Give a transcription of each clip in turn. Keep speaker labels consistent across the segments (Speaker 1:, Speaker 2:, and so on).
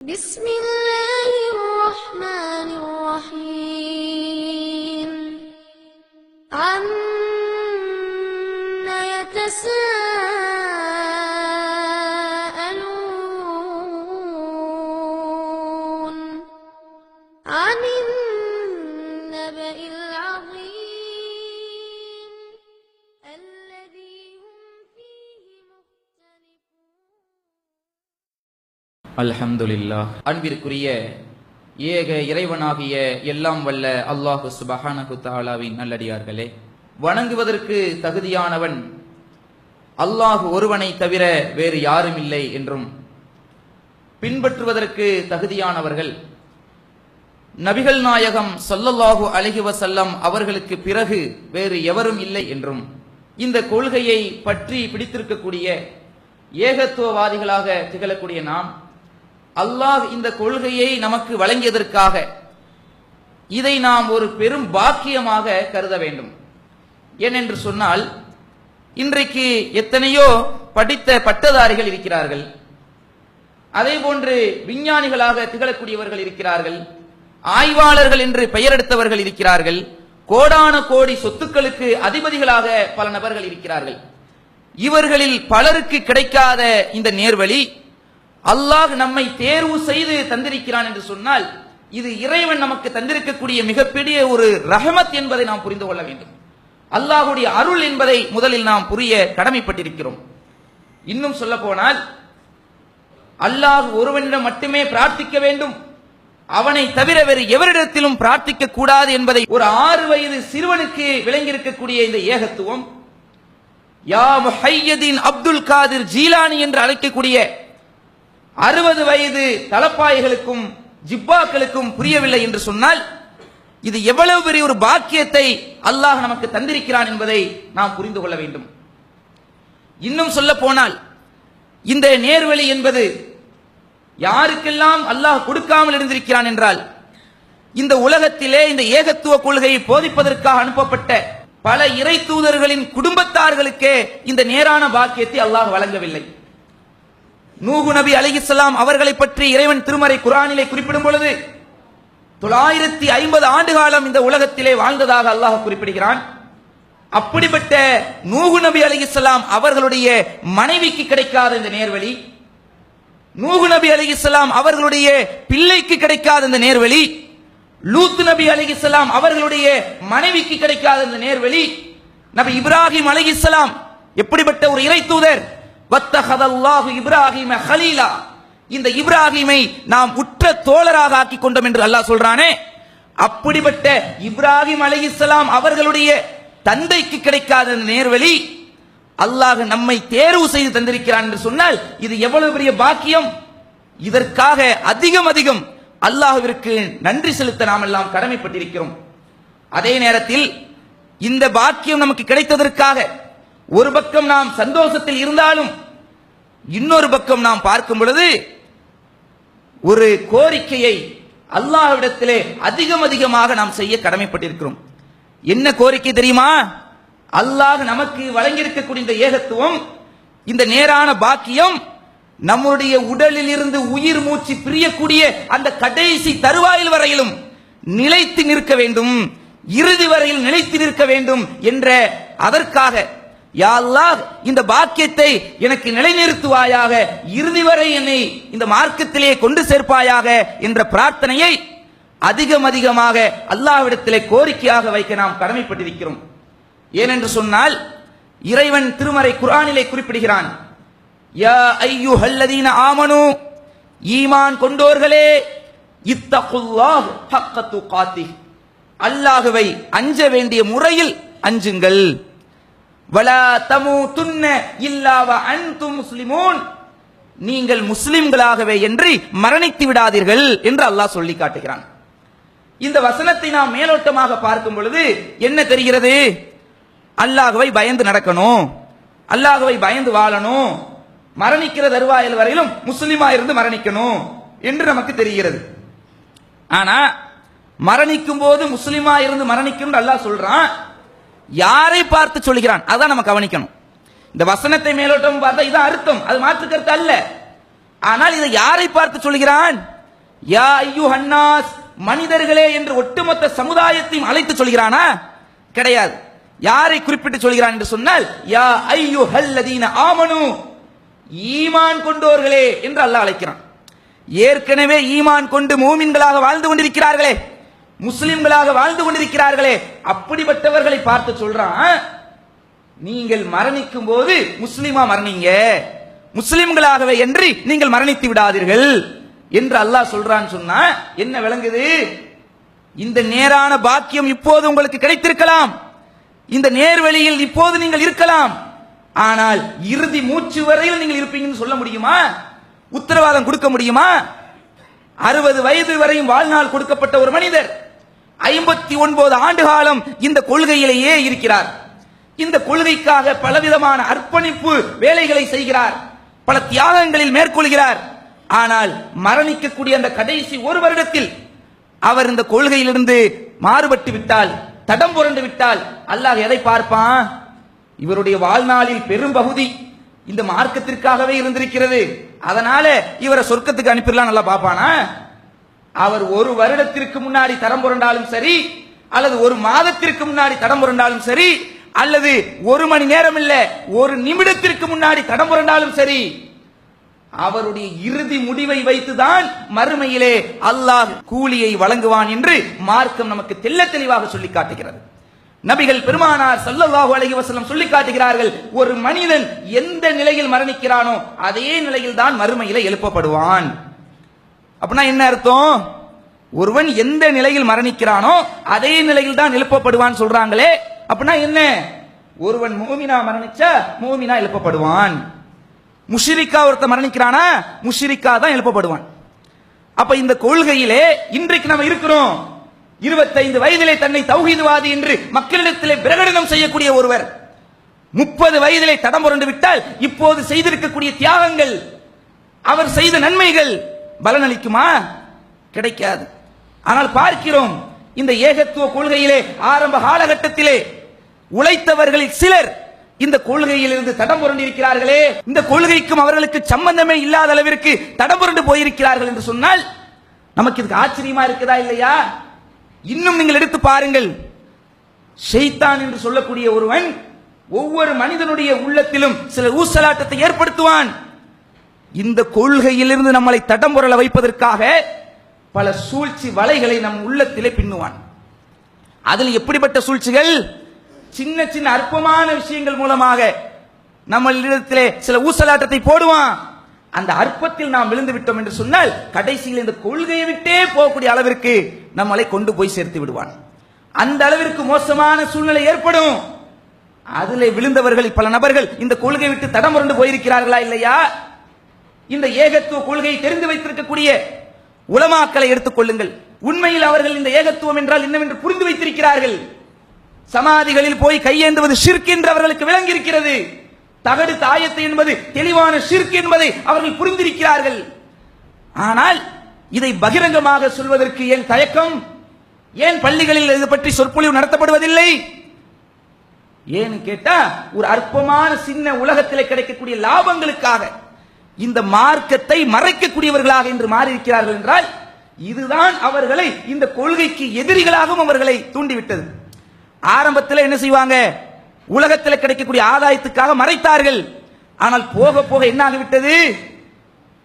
Speaker 1: بسم الله الرحمن الرحيم عما يتساءلون عن النبأ العظيم الذي هم فيه مختلفون.
Speaker 2: அல்ஹம்துலில்லாஹ். அன்பிற்குரிய ஏக இறைவனாகிய எல்லாம் வல்ல அல்லாஹு சுப்ஹானஹு தஆலாவின் நல்லடியார்களே, வணங்குவதற்கு தகுதியானவன் அல்லாஹ் ஒருவனை தவிர வேறு யாரும் இல்லை என்றும், பின்பற்றுவதற்கு தகுதியானவர்கள் நபிகள் நாயகம் ஸல்லல்லாஹு அலைஹி வஸல்லம் அவர்களுக்கு பிறகு வேறு எவரும் இல்லை என்றும், இந்த கொள்கையை பற்றி பிடித்திருக்கக்கூடிய ஏகத்துவவாதிகளாக திகழக்கூடிய நாம், அல்லாஹ் இந்த கொள்கையை நமக்கு வழங்கியதற்காக இதை நாம் ஒரு பெரும் பாக்கியமாக கருத வேண்டும். ஏனென்று சொன்னால், இன்றைக்கு எத்தனையோ படித்த பட்டதாரிகள் இருக்கிறார்கள், அதே போன்று விஞ்ஞானிகளாக திகழக்கூடியவர்கள் இருக்கிறார்கள், ஆய்வாளர்கள் என்று பெயர் எடுத்தவர்கள் இருக்கிறார்கள், கோடான கோடி சொத்துக்களுக்கு அதிபதிகளாக பல நபர்கள் இருக்கிறார்கள். இவர்களில் பலருக்கு கிடைக்காத இந்த நேர்வழி அல்லாஹ் நம்மை தேர்வு செய்து தந்திருக்கிறான் என்று சொன்னால், இது இறைவன் நமக்கு தந்திருக்கக்கூடிய மிகப்பெரிய ஒரு ரஹமத் என்பதை நாம் புரிந்து கொள்ள வேண்டும். அல்லாஹுடைய அருள் என்பதை முதலில் நாம் புரிய கடமைப்பட்டிருக்கிறோம். இன்னும் சொல்ல போனால், அல்லாஹ் ஒருவனிடம் மட்டுமே பிரார்த்திக்க வேண்டும், அவனை தவிர வேறு எவரிடத்திலும் பிரார்த்திக்க கூடாது என்பதை ஒரு 6 வயது சிறுவனுக்கு விளங்கியிருக்கக்கூடிய இந்த ஏகத்துவம், யா முஹையதீன் அப்துல் காதிர் ஜீலானி என்று அழைக்கக்கூடிய 60 வயது தலப்பாய்களுக்கும் ஜிப்பாக்களுக்கும் புரியவில்லை என்று சொன்னால், இது எவ்வளவு பெரிய ஒரு பாக்கியத்தை அல்லாஹ் நமக்கு தந்திருக்கிறான் என்பதை நாம் புரிந்து கொள்ள வேண்டும். இன்னும் சொல்ல போனால், இந்த நேர்வழி என்பது யாருக்கெல்லாம் அல்லாஹ் கொடுக்காமல் இருந்திருக்கிறான் என்றால், இந்த உலகத்திலே இந்த ஏகத்துவ கொள்கையை போதிப்பதற்காக அனுப்பப்பட்ட பல இறை தூதர்களின் குடும்பத்தார்களுக்கே இந்த நேரான பாக்கியத்தை அல்லாஹ் வழங்கவில்லை. நூஹ் நபி அலைஹிஸ்ஸலாம் அவர்களை பற்றி இறைவன் திருமறை குர்ஆனிலே குறிப்பிடும் பொழுது 950 ஆண்டு காலம் இந்த உலகத்திலே வாழ்ந்ததாக அல்லாஹ் குறிப்பிடுகிறான். அப்படிப்பட்ட நூஹ் நபி அலைஹிஸ்ஸலாம் அவர்களுடைய மனைவிக்கு கிடைக்காத இந்த நேர்வழி, நூஹ் நபி அலைஹிஸ்ஸலாம் அவர்களுடைய பிள்ளைக்கு கிடைக்காத இந்த நேர்வழி, லூத் நபி அலைஹிஸ்ஸலாம் அவர்களுடைய மனைவிக்கு கிடைக்காத இந்த நேர்வழி, நபி இப்ராஹிம் அலைஹிஸ்ஸலாம் எப்படிப்பட்ட ஒரு இறை தூதர், வத்தஹதல்லாஹு இப்ராஹிம கலீலா, இந்த இப்ராஹிமை நாம் உற்ற தோழராக ஆக்கிக் கொண்டோம் என்று அல்லாஹ் சொல்றானே, அப்படிப்பட்ட இப்ராஹிம் அலைஹிஸ்ஸலாம் அவர்களுடைய தந்தைக்கு கிடைக்காத நேர்வழி அல்லாஹ் நம்மை தேர்வு செய்து தந்திருக்கிறான் என்று சொன்னால், இது எவ்வளவு பெரிய பாக்கியம். இதற்காக அதிகம் அதிகம் அல்லாஹ்விற்கு நன்றி செலுத்த நாம் எல்லாம் கடமைப்பட்டிருக்கிறோம். அதே நேரத்தில் இந்த பாக்கியம் நமக்கு கிடைத்ததற்காக ஒரு பக்கம் நாம் சந்தோஷத்தில் இருந்தாலும், இன்னொரு பக்கம் நாம் பார்க்கும் பொழுது ஒரு கோரிக்கையை அல்லாஹ்விடத்திலே அதிகம் அதிகமாக நாம் செய்ய கடமைப்பட்டிருக்கிறோம். என்ன கோரிக்கை தெரியுமா? அல்லாஹ் நமக்கு வழங்கியிருக்கக்கூடிய இந்த ஏகத்துவம், இந்த நேரான பாக்கியம் நம்முடைய உடலில் இருந்து உயிர் மூச்சு பிரியக்கூடிய அந்த கடைசி தருவாயில் வரையிலும் நிலைத்து நிற்க வேண்டும், இறுதி வரையில் நிலைத்து நிற்க வேண்டும் என்ற அதற்காக, யா அல்லாஹ் இந்த பாக்கியத்தை எனக்கு நிலைநிறுத்துவாயாக, இறுதி வரை என்னை இந்த மார்க்கத்திலே கொண்டு சேர்ப்பாயாக என்ற பிரார்த்தனையை அதிகம் அதிகமாக அல்லாஹ்விடத்திலே கோரிக்கையாக வைக்க நாம் கடமைப்பட்டிருக்கிறோம். ஏனென்று சொன்னால், இறைவன் திருமறை குர்ஆனிலே குறிப்பிடுகிறான், யா அய்யுஹல்லதீன ஆமனு, ஈமான் கொண்டோர்களே, இத்தகுல்லாஹ் ஹக்க துகாத்திஹ், அல்லாஹ்வை அஞ்ச வேண்டிய முறையில் அஞ்சுங்கள், வலா தமூதுன்ன இல்லா வ அன்தும் முஸ்லிமூன், நீங்கள் முஸ்லிம்களாகவே என்று மரணித்து விடாதீர்கள் என்று அல்லாஹ் சொல்லி காட்டுகிறான். இந்த வசனத்தை நாம் மேலோட்டமாக பார்க்கும் பொழுது என்ன தெரிகிறது? அல்லாஹ்வை பயந்து நடக்கணும், அல்லாஹ்வை பயந்து வாழணும், மரணிக்கிற தருவாயில் வரையிலும் முஸ்லிமா இருந்து மரணிக்கணும் என்று நமக்கு தெரிகிறது. ஆனா மரணிக்கும் போது முஸ்லிமா இருந்து மரணிக்கணும் அல்லாஹ் சொல்றான், யாரை பார்த்து சொல்கிறான் அதான் நம்ம கவனிக்கணும். இந்த வசனத்தை மேலோட்டம் பார்த்தா இதான் அர்த்தம், அது மாற்று கருத்து அல்ல. ஆனால் இதை யாரை பார்த்து சொல்கிறான்? யா அய்யுஹன்னாஸ், மனிதர்களே என்று ஒட்டுமொத்த சமுதாயத்தையும் அழைத்து சொல்கிறானா? கிடையாது. யாரை குறிப்பிட்டு சொல்கிறான் என்று சொன்னால் யா அய்யுஹல்லதீன ஆமனு, ஈமான் கொண்டோர்களே என்று அல்லாஹ் அழைக்கிறான். ஏற்கனவே ஈமான் கொண்டு மூமின்களாக வாழ்ந்து கொண்டிருக்கிறார்களே, முஸ்லிம்களாக வாழ்ந்து கொண்டிருக்கிறார்களே, அப்படிப்பட்டவர்களை பார்த்து சொல்றான், நீங்கள் மரணிக்கும் போது முஸ்லிமா மரணிங்க, முஸ்லிம்களாகவே என்று நீங்கள் மரணித்து விடாதீர்கள் என்று அல்லாஹ் சொல்றான்னு சொன்னா என்ன விளங்குது? இந்த நேரான பாக்கியம் இப்போது உங்களுக்கு கிடைத்திருக்கலாம், இந்த நேர்வழியில் இப்போது நீங்கள் இருக்கலாம், ஆனால் இறுதி மூச்சு வரையில் நீங்கள் இருப்பீங்கன்னு சொல்ல முடியுமா? உத்தரவாதம் கொடுக்க முடியுமா? 60 வயது வரையும் வாழ்நாள் கொடுக்கப்பட்ட ஒரு மனிதர் 59 ஆண்டு காலம் இந்த கொள்கையிலேயே இருக்கிறார். இந்த கொள்கைக்காக பலவிதமான அர்ப்பணிப்பு வேலைகளை செய்கிறார், பல தியாகங்களில் மேற்கொள்கிறார். ஆனால் மரணிக்கக்கூடிய அந்த கடைசி ஒரு வருடத்தில் அவர் இந்த கொள்கையிலிருந்து மாறுபட்டு விட்டால், தடம் புரண்டு விட்டால், அல்லாஹ் எதை பார்ப்பான்? இவருடைய வாழ்நாளில் பெரும் பகுதி இந்த மார்க்கத்திற்காகவே இருந்திருக்கிறது, அதனால இவரை சொர்க்கத்துக்கு அனுப்பிடலாம் நல்லா பார்ப்பானா? அவர் ஒரு வருடத்திற்கு முன்னாடி தடம் புரண்டாலும் சரி, அல்லது ஒரு மாதத்திற்கு முன்னாடி தடம் புரண்டாலும் சரி, அல்லது ஒரு மணி நேரம் இல்ல ஒரு நிமிடத்திற்கு முன்னாடி தடம் புரண்டாலும் சரி, அவருடைய இறுதி முடிவை வைத்துதான் மறுமையிலே அல்லாஹ் கூலியை வழங்குவான் என்று மார்க்கம் நமக்கு தெள்ள தெளிவாக சொல்லி காட்டுகிறது. நபிகள் பெருமானார் ஸல்லல்லாஹு அலைஹி வஸல்லம் சொல்லி காட்டுகிறார்கள், ஒரு மனிதன் எந்த நிலையில் மரணிக்கிறானோ அதே நிலையில் தான் மறுமையிலே எழுப்பப்படுவான். அப்படின்னா என்ன அர்த்தம்? ஒருவன் எந்த நிலையில் மரணிக்கிறானோ அதே நிலையில் தான் எழுப்பப்படுவான் சொல்றாங்களே, அப்படின்னா என்ன? ஒருவன் மூமினா மரணிச்சா மூமினா எழுப்பப்படுவான், முஷ்ரிக்கா ஒருத்த மரணிக்கிறானா முஷ்ரிக்கா தான் எழுப்பப்படுவான். அப்ப இந்த கொள்கையிலே இன்றைக்கு நம்ம இருக்கிறோம். 25 வயதிலே தன்னை தௌஹீத்வாதி என்று மக்களிடத்திலே பிரகடனம் செய்யக்கூடிய ஒருவர் 30 வயதிலே தடம் புரண்டு விட்டால் இப்போது செய்திருக்கக்கூடிய தியாகங்கள், அவர் செய்த நன்மைகள் பலனளிக்குமா? கிடைக்காது. ஆனால் பார்க்கிறோம், இந்த ஏகத்துவ கொள்கையிலே ஆரம்ப காலகட்டத்திலே உழைத்தவர்களில் சிலர் இந்த கொள்கையிலிருந்து தடம் புரண்டு இருக்கிறார்களே, இந்த கொள்கைக்கும் அவர்களுக்கு சம்பந்தமே இல்லாத அளவிற்கு தடம் புரண்டு போயிருக்கிறார்கள் என்று சொன்னால் நமக்கு இதுக்கு ஆச்சரியமா இருக்குதா இல்லையா? இன்னும் நீங்கள் எடுத்து பாருங்கள், ஷைத்தான் என்று சொல்லக்கூடிய ஒருவன் ஒவ்வொரு மனிதனுடைய உள்ளத்திலும் சில ஊசலாட்டத்தை ஏற்படுத்துவான். இந்த கொள்கையிலிருந்து நம்மளை தடம் புரள வைப்பதற்காக பல சூழ்ச்சி வலைகளை நம் உள்ளத்திலே பின்னுவான். அதில் எப்படிப்பட்ட சூழ்ச்சிகள்? சின்ன சின்ன அற்பமான விஷயங்கள் மூலமாக நம்மளிடத்திலே சில ஊசலாட்டத்தை போடுவான். அந்த அற்பத்தில் நாம் விழுந்து விட்டோம் என்று சொன்னால் கடைசியில் இந்த கொள்கையை விட்டே போகக்கூடிய அளவிற்கு நம்மளை கொண்டு போய் சேர்த்து விடுவான். அந்த அளவிற்கு மோசமான சூழ்நிலை ஏற்படும். அதிலே விழுந்தவர்கள் பல நபர்கள் இந்த கொள்கை விட்டு தடம் புரண்டு போயிருக்கிறார்களா இல்லையா? இந்த ஏகத்துவ கொள்கையை தெரிந்து வைத்திருக்கக்கூடிய உலமாக்களை எடுத்துக் கொள்ளுங்கள். உண்மையில் அவர்கள் இந்த ஏகத்துவம் என்றால் என்னவென்று புரிந்து வைத்திருக்கிறார்கள். சமாதிகளில் போய் கையேந்துவது ஷிர்க் என்று அவர்களுக்கு விளங்கி இருக்கிறது. தகடு தாயத்து என்பது தெளிவான ஷிர்க் என்பதை அவர்கள் புரிந்திருக்கிறார்கள். ஆனால் இதை பகிரங்கமாக சொல்வதற்கு ஏன் தயக்கம்? ஏன் பள்ளிகளில் இது பற்றி சொற்பொழிவு நடத்தப்படுவதில்லை? ஏன்னு கேட்டா, ஒரு அற்பமான சின்ன உலகத்திலே கிடைக்கக்கூடிய லாபங்களுக்காக இந்த மார்க்கத்தை மறைக்கக்கூடியவர்களாக இன்று மாறி இருக்கிறார்கள் என்றால் இதுதான் அவர்களை இந்த கொள்கைக்கு எதிரிகளாகவும் அவர்களை தூண்டிவிட்டது. ஆரம்பத்தில் என்ன செய்வாங்க? உலகத்தில் கிடைக்கக்கூடிய ஆதாயத்துக்காக மறைத்தார்கள். ஆனால் போக போக என்ன ஆகிவிட்டது?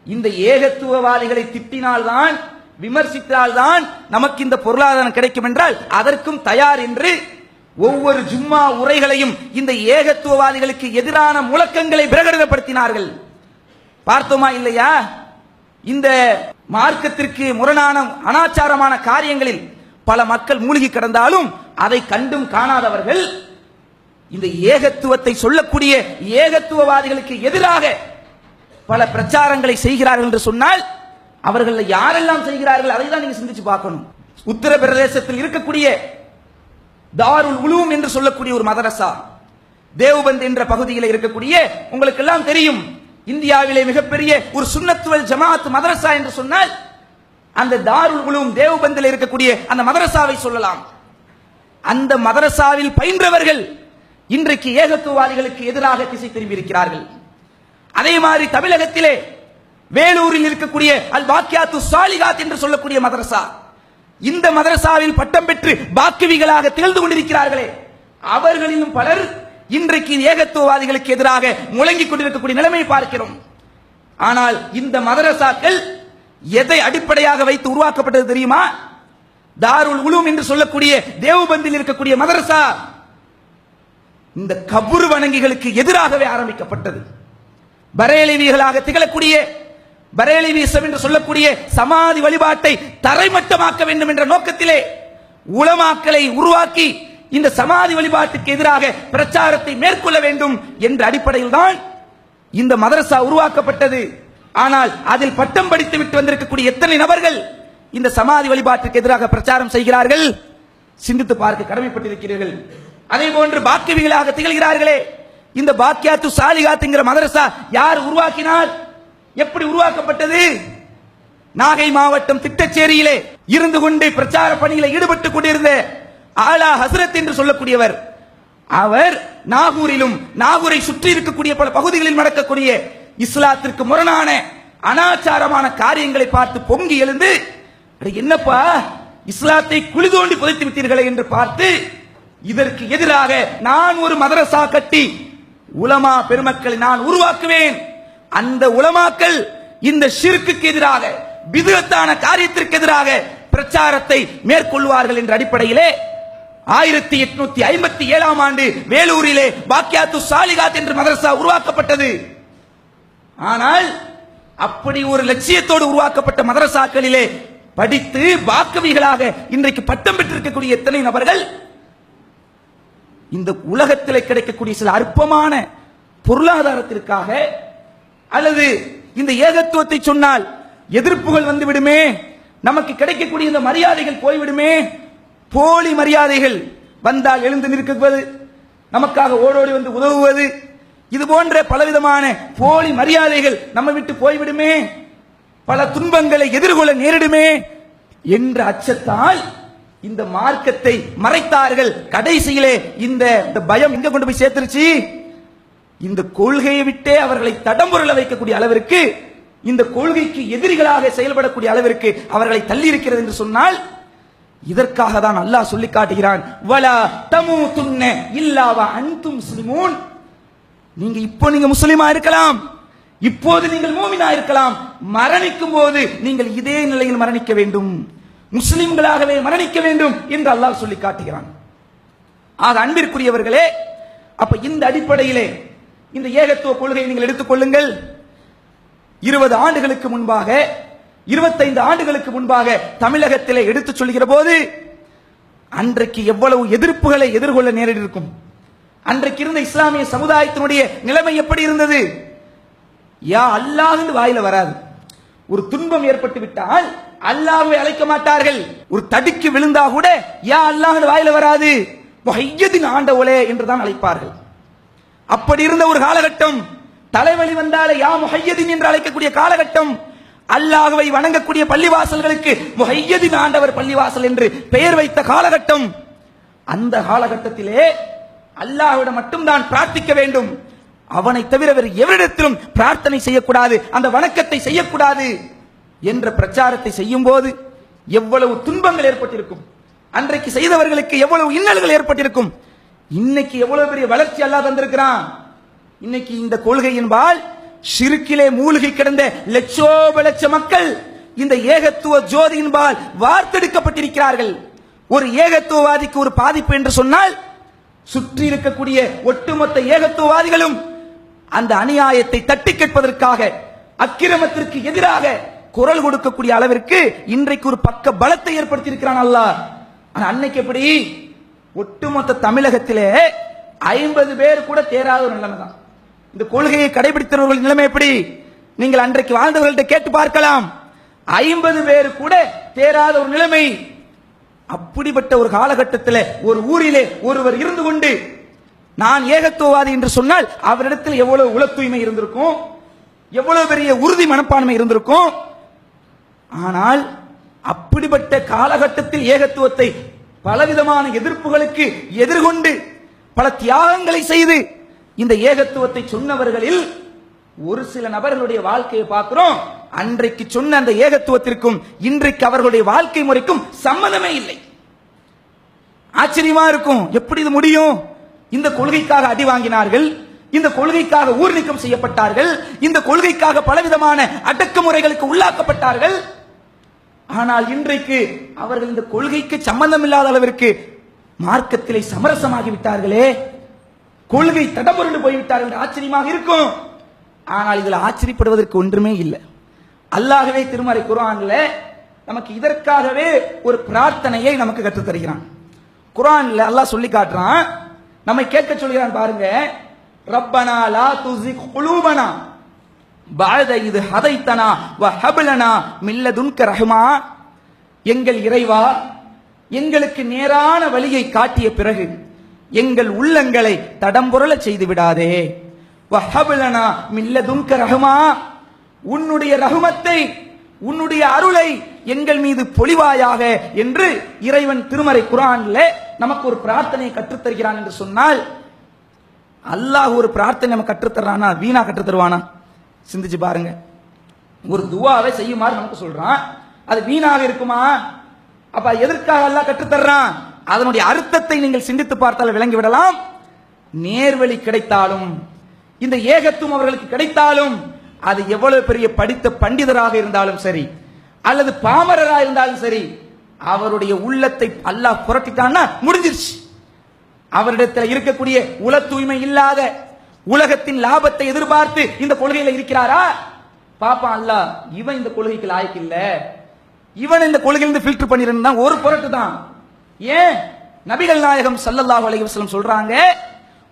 Speaker 2: இந்த ஏகத்துவவாதிகளை திட்டினால்தான், விமர்சித்தால்தான் நமக்கு இந்த பொருளாதாரம் கிடைக்கும் என்றால் அதற்கும் தயார் என்று ஒவ்வொரு ஜும்மா உரைகளையும் இந்த ஏகத்துவவாதிகளுக்கு எதிரான முழக்கங்களை பிரகடனப்படுத்தினார்கள். பார்த்தோமா இல்லையா? இந்த மார்க்கத்திற்கு முரணான அனாச்சாரமான காரியங்களில் பல மக்கள் மூழ்கி கிடந்தாலும் அதை கண்டும் காணாதவர்கள் இந்த ஏகத்துவத்தை சொல்லக்கூடிய ஏகத்துவவாதிகளுக்கு எதிராக பல பிரச்சாரங்களை செய்கிறார்கள் என்று சொன்னால் அவர்கள் யாரெல்லாம் செய்கிறார்கள் அதை தான் நீங்க சிந்திச்சு பார்க்கணும். உத்தரப்பிரதேசத்தில் இருக்கக்கூடிய தாருல் உலூம் என்று சொல்லக்கூடிய ஒரு மதரசா, தேவ்பந்த் என்ற பகுதியில் இருக்கக்கூடிய, உங்களுக்கு எல்லாம் தெரியும், இந்தியாவிலே மிகப்பெரிய ஒரு சுன்னத்துவல் ஜமாத் மதரசா என்று சொன்னால் அந்த தாருல் உலூம் தேவ்பந்தில் இருக்கக்கூடிய அந்த மதரசாவை சொல்லலாம். அந்த மதரசாவில் பயின்றவர்கள் இன்றைக்கு ஏகத்துவவாதிகளுக்கு எதிராக திசை திரும்பி இருக்கிறார்கள். அதே மாதிரி தமிழகத்திலே வேலூரில் இருக்கக்கூடிய அல் பாக்கியாத்து சாலிகாத் என்று சொல்லக்கூடிய மதரசா, இந்த மதரசாவில் பட்டம் பெற்று பாக்கிவிகளாக திகழ்ந்து கொண்டிருக்கிறார்களே, அவர்களிலும் பலர் இன்றைக்கு ஏகத்துவவாதிகளுக்கு எதிராக முழங்கிக் கொண்டிருக்கக்கூடிய நிலைமை பார்க்கிறோம். ஆனால் இந்த மதரசாக்கள் எதை அடிப்படையாக வைத்து உருவாக்கப்பட்டது தெரியுமா? தாருல் உலூம் என்று சொல்லக்கூடிய தேவபந்தில் இருக்கக்கூடிய மதரசா இந்த கபூர் வணங்கிகளுக்கு எதிராகவே ஆரம்பிக்கப்பட்டது. பரேலிவிகளாக திகழக்கூடிய பரேலிவிசம் என்று சொல்லக்கூடிய சமாதி வழிபாட்டை தரைமட்டமாக்க வேண்டும் என்ற நோக்கத்திலே உலமாக்களை உருவாக்கி இந்த சமாதி வழிபாட்டுக்கு எதிராக பிரச்சாரத்தை மேற்கொள்ள வேண்டும் என்ற அடிப்படையில் தான் இந்த மதரசா உருவாக்கப்பட்டது. ஆனால் அதில் பட்டம் படித்து விட்டு வந்திருக்கக்கூடிய எத்தனை நபர்கள் இந்த சமாதி வழிபாட்டுக்கு எதிராக பிரச்சாரம் செய்கிறார்கள்? சிந்தித்து பார்க்க கடமைப்பட்டிருக்கிறீர்கள். அதே போன்று பாக்கியவிகளாக திகழ்கிறார்களே, இந்த பாக்கியாத்து சாலிகாத் என்கிற மதரசா யார் உருவாக்கினார்? எப்படி உருவாக்கப்பட்டது? நாகை மாவட்டம் திட்டச்சேரியிலே இருந்து கொண்டு பிரச்சார பணியில் ஈடுபட்டுக் கொண்டிருந்த ஆலா ஹசரத் என்று சொல்லக்கூடியவர், அவர் நாகூரிலும் நாகூரை சுற்றி இருக்கக்கூடிய பல பகுதிகளில் நடக்கக்கூடிய இஸ்லாத்திற்கு முரணான அனாச்சாரமான காரியங்களை பார்த்து பொங்கி எழுந்து, என்னப்பா இஸ்லாத்தை குழி தோண்டி புதைத்து விட்டீர்களே என்று பார்த்து, இதற்கு எதிராக நான் ஒரு மதரசா கட்டி உலமா பெருமக்களை நான் உருவாக்குவேன். அந்த உலமாக்கள் இந்த ஷிர்க்குக்கு எதிராக, பிதுஅத்தான காரியத்திற்கு எதிராக பிரச்சாரத்தை மேற்கொள்வார்கள் என்ற அடிப்படையிலே 1857 ஆண்டு வேலூரிலே பாக்கியாத்து சாலிகாத் என்ற மதரசா உருவாக்கப்பட்டது. ஆனால் அப்படி ஒரு லட்சியத்தோடு உருவாக்கப்பட்ட மதரசாக்களிலே படித்து பாக்கவிகளாக இன்றைக்கு பட்டம் பெற்றிருக்கக்கூடிய எத்தனை நபர்கள் இந்த உலகத்தில் கிடைக்கக்கூடிய சில அற்பமான பொருளாதாரத்திற்காக, அல்லது இந்த ஏகத்துவத்தை சொன்னால் எதிர்ப்புகள் வந்து விடுமே, நமக்கு கிடைக்கக்கூடிய இந்த மரியாதைகள் போய்விடுமே, போலி மரியாதைகள் வந்தால் எழுந்து நிற்குவது, நமக்காக ஓடோடி வந்து உதவுவது, இது போன்ற பலவிதமான போலி மரியாதைகள் நம்ம விட்டு போய்விடுமே, பல துன்பங்களை எதிர்கொள்ள நேரிடுமே என்ற அச்சத்தால் இந்த மார்க்கத்தை மறைத்தார்கள். கடைசியிலே இந்த பயம் எங்க கொண்டு போய் சேர்த்துருச்சு? இந்த கொள்கையை விட்டே அவர்களை தடம்புரள வைக்கக்கூடிய அளவிற்கு, இந்த கொள்கைக்கு எதிரிகளாக செயல்படக்கூடிய அளவிற்கு அவர்களை தள்ளி இருக்கிறது என்று சொன்னால், இதற்காக தான் அல்லாஹ் சொல்லி காட்டுகிறான், வலா தமூதுன்ன இல்லா வ அன்தும் முஸ்லிமூன். நீங்க முஸ்லிமா இருக்கலாம், இப்போது நீங்கள் மூமினா இருக்கலாம், மரணிக்கும் போது நீங்கள் இதே நிலையில் மரணிக்க வேண்டும், முஸ்லிம்களாகவே மரணிக்க வேண்டும் என்று அல்லாஹ் சொல்லி காட்டுகிறான். ஆக அன்பிற்குரியவர்களே, அப்ப இந்த அடிப்படையிலே இந்த ஏகத்துவ கொள்கையை நீங்கள் எடுத்துக் கொள்ளுங்கள். 20 ஆண்டுகளுக்கு முன்பாக, 25 ஆண்டுகளுக்கு முன்பாக தமிழகத்திலே எடுத்துச் சொல்கிற போது அன்றைக்கு எவ்வளவு எதிர்ப்புகளை எதிர்கொள்ள நேரிடி இருக்கும். அன்றைக்கு இருந்த இஸ்லாமிய சமுதாயத்தினுடைய நிலைமை எப்படி இருந்தது? யா அல்லாஹ் வாயில வராது. ஒரு துன்பம் ஏற்பட்டு விட்டால் அல்லாஹ்வை அழைக்க மாட்டார்கள். ஒரு தடுக்கி விழுந்தா கூட யா அல்லாஹ் வாயில வராது, முஹய்யதின் ஆண்டவளே என்று தான் அழைப்பார்கள். அப்படி இருந்த ஒரு காலகட்டம், தலைவலி வந்தாலே யா முஹய்யதின் என்று அழைக்கக்கூடிய காலகட்டம், அல்லாஹ்வை வணங்கக்கூடிய பள்ளிவாசல்களுக்கு முஹய்யதின் ஆண்டவர் பள்ளிவாசல் என்று பெயர் வைத்த காலகட்டம். அந்த காலகட்டத்திலே அல்லாஹ்விடம் மட்டும்தான் பிரார்த்திக்க வேண்டும், அவனை தவிர வேறு எவரிடத்திலும் பிரார்த்தனை செய்யக்கூடாது, அந்த வணக்கத்தை செய்யக்கூடாது என்ற பிரச்சாரத்தை செய்யும் போது எவ்வளவு துன்பங்கள் ஏற்பட்டிருக்கும், அன்றைக்கு செய்தவர்களுக்கு எவ்வளவு இன்னல்கள் ஏற்பட்டிருக்கும். இன்னைக்கு எவ்வளவு பெரிய வளர்ச்சி அல்லாஹ் தந்திருக்கிறான். இன்னைக்கு இந்த கொள்கையின்பால் ஷிர்கிலே மூழ்கி கிடந்த லட்சோப லட்ச மக்கள் இந்த ஏகத்துவ ஜோதியின்பால் வார்த்தெடுக்கப்பட்டிருக்கிறார்கள். ஒரு ஏகத்துவவாதிக்கு ஒரு பாதிப்பு என்று சொன்னால் சுற்றி இருக்கக்கூடிய ஒட்டுமொத்த ஏகத்துவவாதிகளும் அந்த அநியாயத்தை தட்டி கேட்பதற்காக, அக்கிரமத்திற்கு எதிராக குரல் கொடுக்கக்கூடிய அளவிற்கு இன்றைக்கு ஒரு பக்க பலத்தை ஏற்படுத்தி இருக்கிறான் அல்லாஹ். அன்னைக்கு எப்படி? ஒட்டுமொத்த தமிழகத்திலே 50 பேர் கூட தேராத ஒரு நிலைமை தான். இந்த கொள்கையை கடைபிடித்தவர்கள் நிலைமை எப்படி? நீங்கள் அன்றைக்கு வாழ்ந்தவர்கள்ட்ட கேட்டு பார்க்கலாம். 50 பேர் கூட தேராத ஒரு நிலைமை. அப்படிப்பட்ட ஒரு காலகட்டத்தில் ஒரு ஊரிலே ஒருவர் இருந்து கொண்டு நான் ஏகத்துவவாதி என்று சொன்னால் அவரிடத்தில் எவ்வளவு உள தூய்மை இருந்திருக்கும், எவ்வளவு பெரிய உறுதி மனப்பான்மை இருந்திருக்கும். ஆனால் அப்படிப்பட்ட காலகட்டத்தில் ஏகத்துவத்தை பலவிதமான எதிர்ப்புகளுக்கு எதிர்கொண்டு பல தியாகங்களை செய்து இந்த ஏகத்துவத்தை சொன்னவர்களில் ஒரு சில நபர்களுடைய வாழ்க்கையை பார்க்கிறோம். அன்றைக்கு சொன்ன அந்த ஏகத்துவத்திற்கும் இன்றைக்கு அவர்களுடைய வாழ்க்கை முறைக்கும் சம்மதமே இல்லை. ஆச்சரியமா இருக்கும், எப்படி இது முடியும்? இந்த கொள்கைக்காக அடி வாங்கினார்கள், இந்த கொள்கைக்காக ஊர் நீக்கம் செய்யப்பட்டார்கள், இந்த கொள்கைக்காக பலவிதமான அடக்குமுறைகளுக்கு உள்ளாக்கப்பட்டார்கள். ஆனால் இன்றைக்கு அவர்கள் இந்த கொள்கைக்கு சம்பந்தம் இல்லாத அளவிற்கு மார்க்கத்திலே சமரசமாகி விட்டார்களே, கொள்கை தடபுரண்டு போய்விட்டார்கள். ஆச்சரியமாக இருக்கும். ஆனால் இதில் ஆச்சரியப்படுவதற்கு ஒன்றுமே இல்லை. அல்லாஹ்வே திருமறை குர்ஆன்ல நமக்கு இதற்காகவே ஒரு பிரார்த்தனையை நமக்கு கற்றுத் தருகிறான். குர்ஆன்ல அல்லாஹ் சொல்லி காட்டுறான், நம்மை கேட்க சொல்கிறான் பாருங்க. ரப்பனா லா துஸிக் குலூபனா பஅத இத் ஹதைத்தனா வ ஹப் லனா மின் லதுன்க ரஹ்மா. எங்கள் இறைவா, எங்களுக்கு நேரான வழியை காட்டிய பிறகு எங்கள் உள்ளங்களை தடம்புரள செய்து விடாதே. வ ஹப் லனா மின் லதுன்க ரஹ்மா, உன்னுடைய ரஹ்மத்தை, உன்னுடைய அருளை எங்கள் மீது பொழிவாயாக என்று இறைவன் திருமறை குர்ஆன்ல நமக்கு ஒரு பிரார்த்தனையை கற்றுத் தருகிறான் என்று சொன்னால், அல்லாஹ் ஒரு பிரார்த்தனை நமக்கு கற்றுத் தர்றானா வீணா கற்றுத் தருவானா? சிந்திச்சு பாருங்க. ஒரு துவாவை செய்யுமாறு நமக்கு சொல்றான், அது வீணாக இருக்குமா? அப்ப எதற்காக அல்லாஹ் கற்றுத் தர்றான்? அதனுடைய அர்த்தத்தை நீங்கள் சிந்தித்து பார்த்தால் விளங்கி விடலாம். நேர்வழி கிடைத்தாலும், இந்த ஏகத்துவம் அவர்களுக்கு கிடைத்தாலும், அது எவ்வளவு பெரிய படித்த பண்டிதராக இருந்தாலும் சரி, அல்லது பாமரராக இருந்தாலும் சரி, அவருடைய உள்ளத்தை அல்லாஹ் புரட்டிட்டான்னா முடிஞ்சிருச்சு. அவரிடத்தில் இருக்கக்கூடிய உல தூய்மை இல்லாத, உலகத்தின் லாபத்தை எதிர்பார்த்து இந்த கொள்கையில இருக்கிறாரா? பாப்பான் அல்லாஹ், இவன் இந்த கொள்கைக்கு லாயக்கு இல்ல, இவன் இந்த கொள்கையிலிருந்து ஃபில்டர் பண்ணிருந்தா ஒரு பொருட்டு தான். ஏன்? நபிகள் நாயகம் ஸல்லல்லாஹு அலைஹி வஸல்லம் சொல்றாங்க,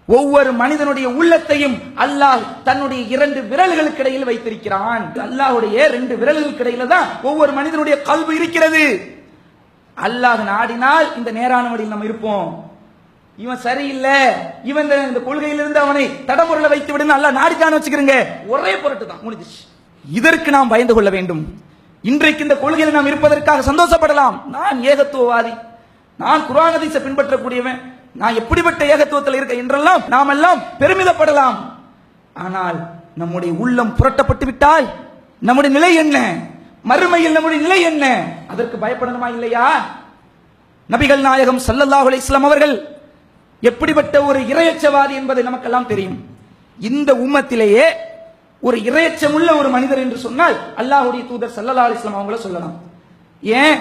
Speaker 2: ஒவ்வொரு மனிதனுடைய உள்ளத்தையும் அல்லாஹ் தன்னுடைய 2 விரல்களுக்கு இடையில் வைத்திருக்கிறான். அல்லாஹ்வுடைய 2 விரல்களுக்கு இடையில தான் ஒவ்வொரு மனிதனுடைய கல்பு இருக்கிறது. அல்லாஹ் நாடினால் இந்த நேரான வழியில் நம்ம இருப்போம். இவன் சரியில்லை, இவன் இந்த கொள்கையிலிருந்து அவனை தடமுறையில வைத்து விடுன்னு அல்லாஹ் நாடிட்டான்னு வச்சுக்கிறீங்க, ஒரே பொருட்டு தான், முடிஞ்சிச்சு. இதற்கு நாம் பயந்து கொள்ள வேண்டும். இன்றைக்கு இந்த கொள்கையில் நாம் இருப்பதற்காக சந்தோஷப்படலாம். நான் ஏகத்துவவாதி, நான் குர்ஆன் ஹதீஸை பின்பற்றக்கூடியவன், நான் எப்படிப்பட்ட ஏகத்துவத்தில் இருக்க என்றெல்லாம் நாம் எல்லாம் பெருமிதப்படலாம். ஆனால் நம்முடைய உள்ளம் புரட்டப்பட்டு விட்டால் நம்முடைய நிலை என்ன? மறுமையில் நம்முடைய நிலை என்ன? அதற்கு பயப்படணுமா இல்லையா? நபிகள் நாயகம் ஸல்லல்லாஹு அலைஹி வஸல்லம் அவர்கள் எப்படிப்பட்ட ஒரு இறையச்சவாதி என்பதை நமக்கெல்லாம் தெரியும். இந்த உம்மத்திலேயே ஒரு இறையச்சமுள்ள ஒரு மனிதர் என்று சொன்னால் அல்லாஹ்வுடைய தூதர் ஸல்லல்லாஹு அலைஹி வஸல்லம் அவங்கள சொல்லலாம். ஏன்?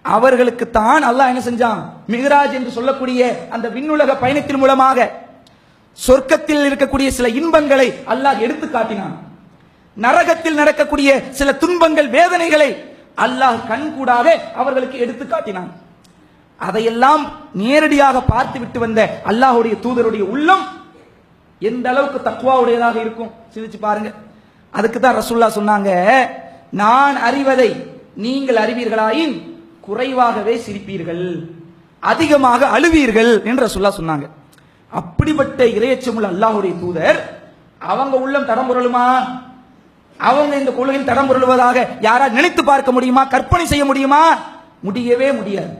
Speaker 2: அவர்களுக்கு தான் அல்லாஹ் என்ன செஞ்சான்? மிஹ்ராஜ் என்று சொல்லக்கூடிய அந்த விண்ணுலக பயணத்தின் மூலமாக சொர்க்கத்தில் இருக்கக்கூடிய சில இன்பங்களை அல்லாஹ் எடுத்து காட்டினான். நரகத்தில் நடக்கக்கூடிய சில துன்பங்கள், வேதனைகளை அல்லாஹ் கண்கூடாக அவர்களுக்கு எடுத்து காட்டினான். அதையெல்லாம் நேரடியாக பார்த்து விட்டு வந்த அல்லாஹ்வுடைய தூதருடைய உள்ளம் எந்த அளவுக்கு தக்வாவுடையதாக இருக்கும் சிந்திச்சு பாருங்க. அதுக்கு தான் ரசூலுல்லாஹ் சொன்னாங்க, நான் அறிவதை நீங்கள் அறிவீர்களாயின் குறைவாகவே சிரிப்பீர்கள், அதிகமாக அழுவீர்கள் என்று ரசூலுல்லாஹ் சொன்னாங்க. அப்படிப்பட்ட இறையச்சமுள்ள அல்லாஹ்வுடைய தூதர் அவங்க உள்ளம் தடம்புரளுமா? அவங்க இந்த கொள்கையில் தடம்புரளுவதாக யாரால் நினைத்து பார்க்க முடியுமா? கற்பனை செய்ய முடியுமா? முடியவே முடியாது.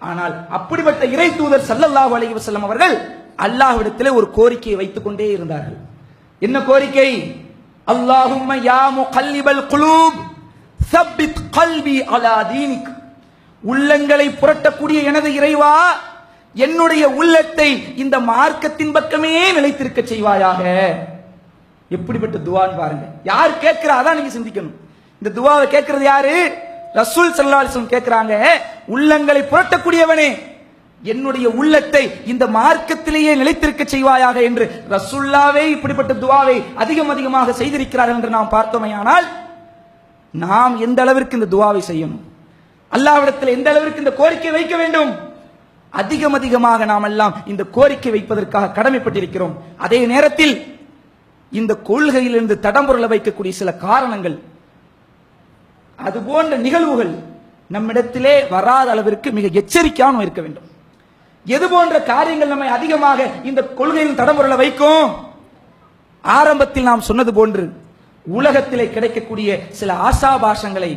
Speaker 2: ஆனால் அப்படிப்பட்ட இறை தூதர் ஸல்லல்லாஹு அலைஹி வஸல்லம் அவர்கள் அல்லாஹ்விடத்தில் ஒரு கோரிக்கையை வைத்துக் கொண்டே இருந்தார்கள். என்ன கோரிக்கை? அல்லாஹும்ம யா முகல்லிபல் குலூப் ஸப்பித் கல்பி அலா தீனிக். உள்ளங்களை புரட்டக்கூடிய எனது இறைவா, என்னுடைய உள்ளத்தை இந்த மார்க்கத்தின் பக்கமே நிலைத்திருக்க செய்வாயாக. எப்படிப்பட்ட துவான்னு பாருங்க. யார் கேட்கிறா? அதான் நீங்க சிந்திக்கணும். இந்த துவாவை கேட்கிறது யாரு? ரசூல் ஸல்லல்லாஹு அலைஹி வஸல்லம் கேட்கிறாங்க, உள்ளங்களை புரட்டக்கூடியவனே, என்னுடைய உள்ளத்தை இந்த மார்க்கத்திலேயே நிலைத்திருக்க செய்வாயாக என்று ரசூலுல்லாவே இப்படிப்பட்ட துவாவை அதிகமாக செய்திருக்கிறார்கள் என்று நாம் பார்த்தோமேயானால், நாம் எந்த அளவிற்கு இந்த துவாவை செய்யணும், அல்லாஹ்விடத்தில் எந்த அளவிற்கு இந்த கோரிக்கை வைக்க வேண்டும்? அதிகமாக நாம் எல்லாம் இந்த கோரிக்கை வைப்பதற்காக கடமைப்பட்டிருக்கிறோம். அதே நேரத்தில் இந்த கொள்கையிலிருந்து தடம்புரள வைக்கக்கூடிய சில காரணங்கள், அது போன்ற நிகழ்வுகள் நம்மிடத்திலே வராத அளவிற்கு மிக எச்சரிக்கையாக இருக்க வேண்டும். எது போன்ற காரியங்கள் நம்மை அதிகமாக இந்த கொள்கையில் தடம்புரள வைக்கும்? ஆரம்பத்தில் நாம் சொன்னது போன்று உலகத்திலே கிடைக்கக்கூடிய சில ஆசாபாசங்களை,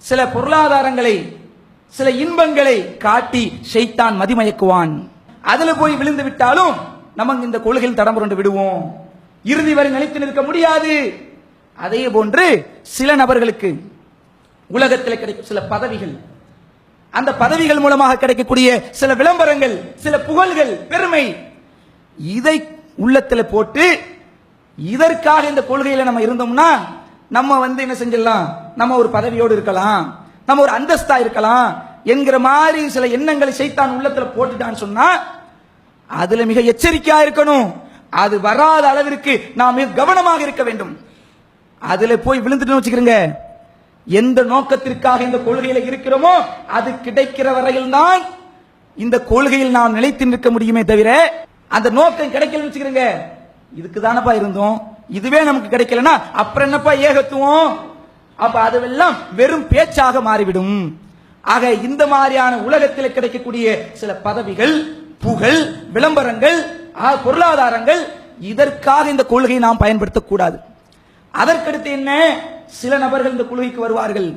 Speaker 2: சில பொருளாதாரங்களை, சில இன்பங்களை காட்டி ஷைத்தான் மதிமயக்குவான். அதுல போய் விழுந்து விட்டாலும் நமக்கு இந்த கொள்கையில் தடம்புரண்டு விடுவோம், இறுதி வரை நிலைத்து நிற்க முடியாது. அதே போன்று சில நபர்களுக்கு உலகத்தில் கிடைக்கும் சில பதவிகள், அந்த பதவிகள் மூலமாக கிடைக்கக்கூடிய சில விளம்பரங்கள், சில புகழ்கள், பெருமை, இதை உள்ளத்தில் போட்டு இதற்காக இந்த கொள்கையில நம்ம இருந்தோம்னா நம்ம என்ன செஞ்சிடலாம், நம்ம ஒரு பதவியோடு இருக்கலாம், நம்ம ஒரு அந்தஸ்தா இருக்கலாம் என்கிற மாதிரி சில எண்ணங்களை சைத்தான் உள்ளத்துல போட்டுட்டான்னு சொன்னா அதுல மிக எச்சரிக்கையா இருக்கணும். அது வராத அளவிற்கு நாம் மிக கவனமாக இருக்க வேண்டும். அதுல போய் விழுந்துட்டு வச்சுக்கிறீங்க, எந்த நோக்கத்திற்காக இந்த கொள்கையில இருக்கிறோமோ அது கிடைக்கிற வரையில் தான் இந்த கொள்கையில் நாம் நிலைத்து நிற்க முடியுமே தவிர, அந்த நோக்கம் கிடைக்கலன்னு வச்சுக்கிறீங்க, இதுக்கு தானப்பா இருந்தோம், இதுவே நமக்கு கிடைக்கலன்னா அப்புறம் என்னப்பா ஏகத்துவம், அப்ப அதுவெல்லாம் வெறும் பேச்சாக மாறிவிடும். ஆக இந்த மாதிரியான உலகத்தில் கிடைக்கக்கூடிய சில பதவிகள், புகழ், விளம்பரங்கள், பொருளாதாரங்கள், இதற்காக இந்த கொள்கையை நாம் பயன்படுத்தக்கூடாது. அதற்கடுத்து என்ன, சில நபர்கள் இந்த கொள்கைக்கு வருவார்கள்,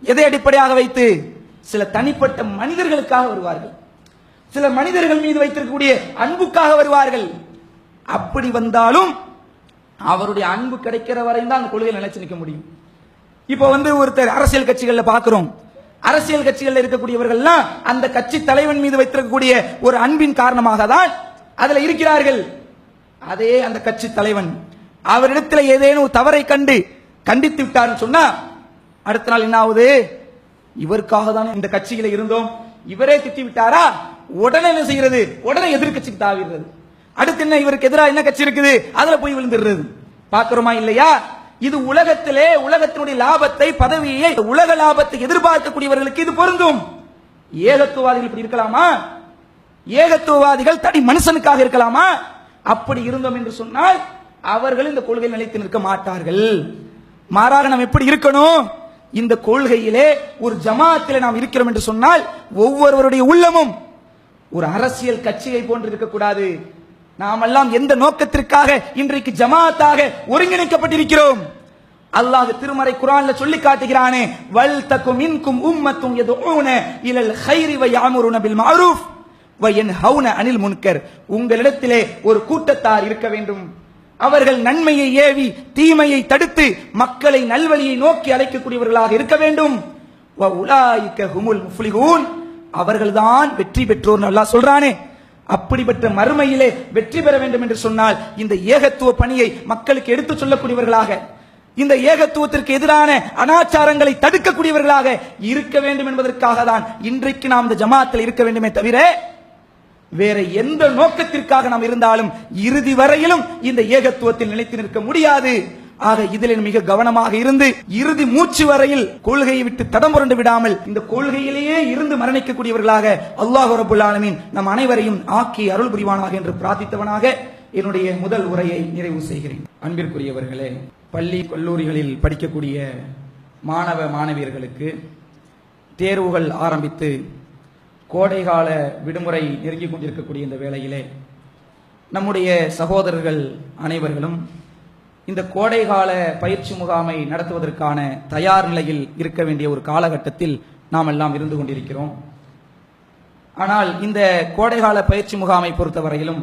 Speaker 2: எதை அடிப்படையாக வைத்து, சில தனிப்பட்ட மனிதர்களுக்காக வருவார்கள், சில மனிதர்கள் மீது வைத்திருக்கக்கூடிய அன்புக்காக வருவார்கள். அப்படி வந்தாலும் அவருடைய அன்பு கிடைக்கிற வரை தான் அந்த கொள்கையில் நிலைச்சு நிற்க முடியும். இப்ப ஒருத்தர் அரசியல் கட்சிகள்ல பார்க்கிறோம், அரசியல் கட்சிகள் இருக்கக்கூடியவர்கள்லாம் அந்த கட்சி தலைவன் மீது வைத்திருக்கக்கூடிய ஒரு அன்பின் காரணமாக தான் அதுல இருக்கிறார்கள். அதே அந்த கட்சி தலைவன் அவரிடத்தில் ஏதேனும் தவறை கண்டு கண்டித்து விட்டார்னு சொன்னா அடுத்த நாள் என்ன ஆகுது, இவருக்காக தான் இந்த கட்சியில இருந்தோம், இவரே திட்டி விட்டாரா, உடனே என்ன செய்யறது, உடனே எதிர்கட்சிக்கு தாவிடுறது. அடுத்து என்ன, இவருக்கு எதிராக என்ன கட்சி இருக்குது அதுல போய் விழுந்துடுறது. பார்க்கிறோமா இல்லையா? இது உலகத்திலே உலகத்தினுடைய லாபத்தை, பதவியை, உலக லாபத்தை எதிர்பார்க்கக்கூடியவர்களுக்கு இது பொருந்தும். ஏகத்துவவாதிகள் இப்படி இருக்கலாமா? ஏகத்துவவாதிகள் தனி மனுஷனுக்காக இருக்கலாமா? அப்படி இருந்தோம் என்று சொன்னால் அவர்கள் இந்த கொள்கையில் நிலைத்து நிற்க மாட்டார்கள். மாறாக நாம் எப்படி இருக்கணும், இந்த கொள்கையிலே ஒரு ஜமாத்தில் நாம் இருக்கிறோம் என்று சொன்னால் ஒவ்வொருவருடைய உள்ளமும் ஒரு அரசியல் கட்சியை போன்று இருக்கக்கூடாது. நாம் எல்லாம் எந்த நோக்கத்திற்காக இன்றைக்கு ஜமாத்தாக ஒருங்கிணைக்கப்பட்டிருக்கிறோம்? அல்லாஹ் திருமறை குர்ஆன்ல சொல்லி காட்டுகிறானே, வல் தகும் மின்கும் உம்மத்தும் யதுஊன இலல் கைரி வ யஅமுருன பில் மஅரூஃப் வ யன்ஹவுன அனில் முன்கர். உங்களிடத்திலே ஒரு கூட்டத்தார் இருக்க வேண்டும், அவர்கள் நன்மையை ஏவி தீமையை தடுத்து மக்களை நல்வழியை நோக்கி அழைக்கக்கூடியவர்களாக இருக்க வேண்டும். வ உலாயிக ஹுமுல் முஃப்லிஹூன், அவர்கள்தான் வெற்றி பெற்றோர் அல்லாஹ் சொல்றானே. அப்படிப்பட்ட மறுமையிலே வெற்றி பெற வேண்டும் என்று சொன்னால் இந்த ஏகத்துவ பணியை மக்களுக்கு எடுத்து சொல்லக்கூடியவர்களாக, இந்த ஏகத்துவத்திற்கு எதிரான அனாச்சாரங்களை தடுக்கக்கூடியவர்களாக இருக்க வேண்டும் என்பதற்காக தான் இன்றைக்கு நாம் இந்த ஜமாத்தில் இருக்க வேண்டுமே தவிர வேற எந்த நோக்கத்திற்காக நாம் இருந்தாலும் இறுதி வரையிலும் இந்த ஏகத்துவத்தில் நிலைத்து நிற்க முடியாது. ஆக இதில் மிக கவனமாக இருந்து இறுதி மூச்சு வரையில் கொள்கையை விட்டு தடம்புரண்டு விடாமல் இந்த கொள்கையிலேயே இருந்து மரணிக்கக்கூடியவர்களாக அல்லாஹ் ரப்பல் ஆலமீன் நம் அனைவரையும் ஆக்கி அருள் புரிவானாக என்று பிரார்த்தித்தவனாக என்னுடைய முதல் உரையை நிறைவு செய்கிறேன். அன்பிற்குரியவர்களே, பள்ளி கல்லூரிகளில் படிக்கக்கூடிய மாணவ மாணவியர்களுக்கு தேர்வுகள் ஆரம்பித்து கோடைகால விடுமுறை நெருங்கிக் கொண்டிருக்கக்கூடிய இந்த வேளையிலே நம்முடைய சகோதரர்கள் அனைவர்களும் இந்த கோடைகால பயிற்சி முகாமை நடத்துவதற்கான தயார் நிலையில் இருக்க வேண்டிய ஒரு காலகட்டத்தில் நாம் எல்லாம் இருந்து கொண்டிருக்கிறோம். ஆனால் இந்த கோடைகால பயிற்சி முகாமை பொறுத்தவரையிலும்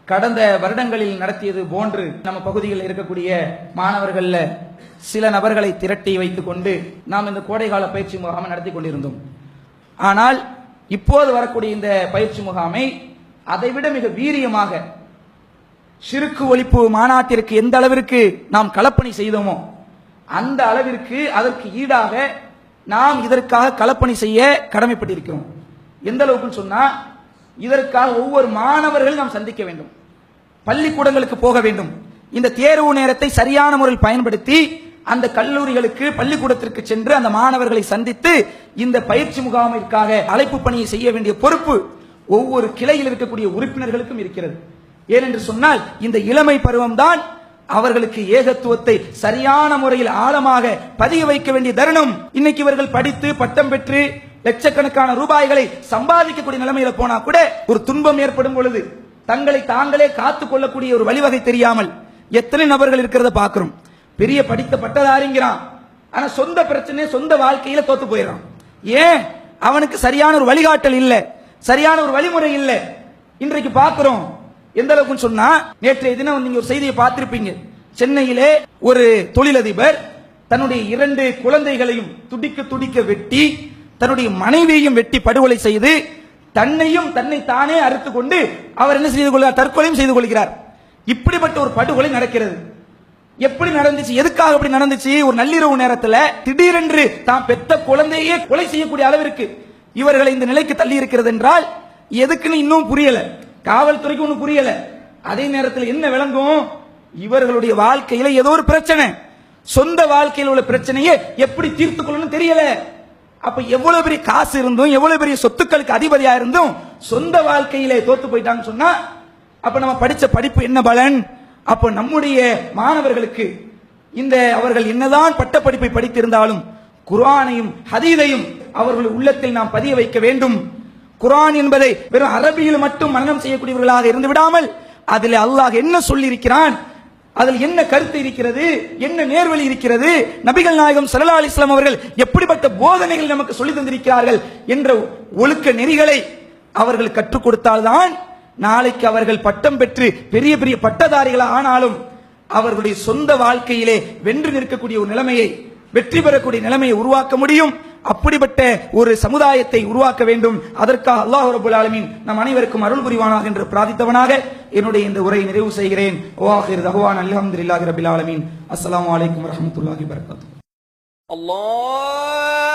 Speaker 2: கடந்த வருடங்களில் நடத்தியது போன்று நம்ம பகுதியில் இருக்கக்கூடிய மாணவர்கள்ல சில நபர்களை திரட்டி வைத்துக் கொண்டு நாம் இந்த கோடைகால பயிற்சி முகாமை நடத்தி கொண்டிருந்தோம். ஆனால் இப்போது வரக்கூடிய இந்த பயிற்சி முகாமை அதைவிட மிக வீரியமாக ஷிர்க் ஒழிப்பு மாநாட்டிற்கு எந்த அளவிற்கு நாம் களப்பணி செய்தோமோ அந்த அளவிற்கு அதற்கு ஈடாக நாம் இதற்காக களப்பணி செய்ய கடமைப்பட்டிருக்கிறோம். எந்த அளவுக்கு சொன்னா, இதற்காக ஒவ்வொரு மாணவர்களும் நாம் சந்திக்க வேண்டும், பள்ளிக்கூடங்களுக்கு போக வேண்டும், இந்த தேர்வு நேரத்தை சரியான முறையில் பயன்படுத்தி அந்த கல்லூரிகளுக்கு பள்ளிக்கூடத்திற்கு சென்று அந்த மாணவர்களை சந்தித்து இந்த பயிற்சி முகாமிற்காக அழைப்பு பணியை செய்ய வேண்டிய பொறுப்பு ஒவ்வொரு கிளையில் இருக்கக்கூடிய உறுப்பினர்களுக்கும் இருக்கிறது. ஏனென்று சொன்னால் இந்த இளமை பருவம்தான் அவர்களுக்கு ஏகத்துவத்தை சரியான முறையில் ஆழமாக பதிய வைக்க வேண்டிய தருணம். இன்னைக்கு இவர்கள் படித்து பட்டம் பெற்று லட்சக்கணக்கான ரூபாய்களை சம்பாதிக்கக்கூடிய நிலைமையில போனா கூட ஒரு துன்பம் ஏற்படும் பொழுது தங்களை தாங்களே காத்துக் கொள்ளக்கூடிய ஒரு வழிவகை தெரியாமல் எத்தனை நபர்கள் இருக்கிறத பார்க்கிறோம். பெரிய படித்த பட்டதாரிங்கிறான், ஆனா சொந்த பிரச்சனை சொந்த வாழ்க்கையில தோத்து போயிடறான். ஏன்? அவனுக்கு சரியான ஒரு வழிகாட்டல் இல்ல, சரியான ஒரு வழிமுறை இல்ல. இன்றைக்கு பார்க்கிறோம் எந்த அளவுக்கு சொன்னா, நேற்றைய தினம் நீங்க ஒரு செய்தியை பார்த்திருப்பீங்க, சென்னையிலே ஒரு தொழிலதிபர் தன்னுடைய 2 குழந்தைகளையும் துடிக்க துடிக்க வெட்டி தன்னுடைய மனைவியையும் வெட்டி படுகொலை செய்து தன்னையும் தன்னை தானே அறுத்து கொண்டு அவர் என்ன செய்து கொள்கிறார்? தற்கொலையும் செய்து கொள்கிறார். இப்படிப்பட்ட ஒரு படுகொலை நடக்கிறது. எப்படி நடந்துச்சு? எதுக்காக அப்படி நடந்துச்சு? ஒரு நள்ளிரவு நேரத்தில் திடீரென்று தான் பெத்த குழந்தையே கொலை செய்யக்கூடிய அளவிற்கு இவர்களை இந்த நிலைக்கு தள்ளி இருக்கிறது என்றால் எதுக்குன்னு இன்னும் புரியல. காவல்துறைக்கு ஒன்றும் புரியல. அதே நேரத்தில் என்ன விளங்கும்? இவர்களுடைய வாழ்க்கையில ஏதோ ஒரு பிரச்சனை, சொந்த வாழ்க்கையில் உள்ள பிரச்சனையை எப்படி தீர்த்து கொள்ளணும் தெரியல. அப்ப எவ்வளவு பெரிய காசு இருந்தும் எவ்வளவு பெரிய சொத்துக்களுக்கு அதிபதியா இருந்தும் சொந்த வாழ்க்கையிலே தோத்து போயிட்டாங்கன்னு சொன்னா அப்ப நம்ம படிச்ச படிப்பு என்ன பலன்? அப்ப நம்முடைய மாணவர்களுக்கு இந்த அவர்கள் என்னதான் பட்ட படிப்பை படித்திருந்தாலும் குர்ஆனையும் ஹதீஸையும் அவர்கள் உள்ளத்தில் நாம் பதிய வைக்க வேண்டும். குர்ஆன் என்பதை வெறும் அரபியில் மட்டும் மனனம் செய்யக்கூடியவர்களாக இருந்து விடாமல் அதில் அல்லாஹ் என்ன சொல்லி இருக்கிறான், அதில் என்ன கருத்து இருக்கிறது, என்ன நேர்வழி இருக்கிறது, நபிகள் நாயகம் ஸல்லல்லாஹு அலைஹி வஸல்லம் அவர்கள் எப்படிப்பட்ட போதனைகள் நமக்கு சொல்லி தந்திருக்கிறார்கள் என்ற ஒழுக்க நெறிகளை அவர்கள் கற்றுக் கொடுத்தால்தான் நாளைக்கு அவர்கள் பட்டம் பெற்று பெரிய பெரிய பட்டதாரிகளாக ஆனாலும் அவர்களுடைய சொந்த வாழ்க்கையிலே வென்று நிற்கக்கூடிய ஒரு நிலைமையை, வெற்றி பெறக்கூடிய நிலைமையை உருவாக்க முடியும். அப்படிப்பட்ட ஒரு சமுதாயத்தை உருவாக்க வேண்டும். அதற்காக அல்லாஹ் ரப்பல் ஆலமீன் நம் அனைவருக்கும் அருள் புரிவானாக என்று பிரார்த்தித்தவனாக என்னுடைய இந்த உரையை நிறைவு செய்கிறேன். வாஹிர் தஹ்வானா அல்ஹம்துலில்லாஹி ரப்பில் ஆலமீன். அஸ்ஸலாமு அலைக்கும் வரஹ்மத்துல்லாஹி வபரகாத்துஹு.
Speaker 3: அல்லாஹ்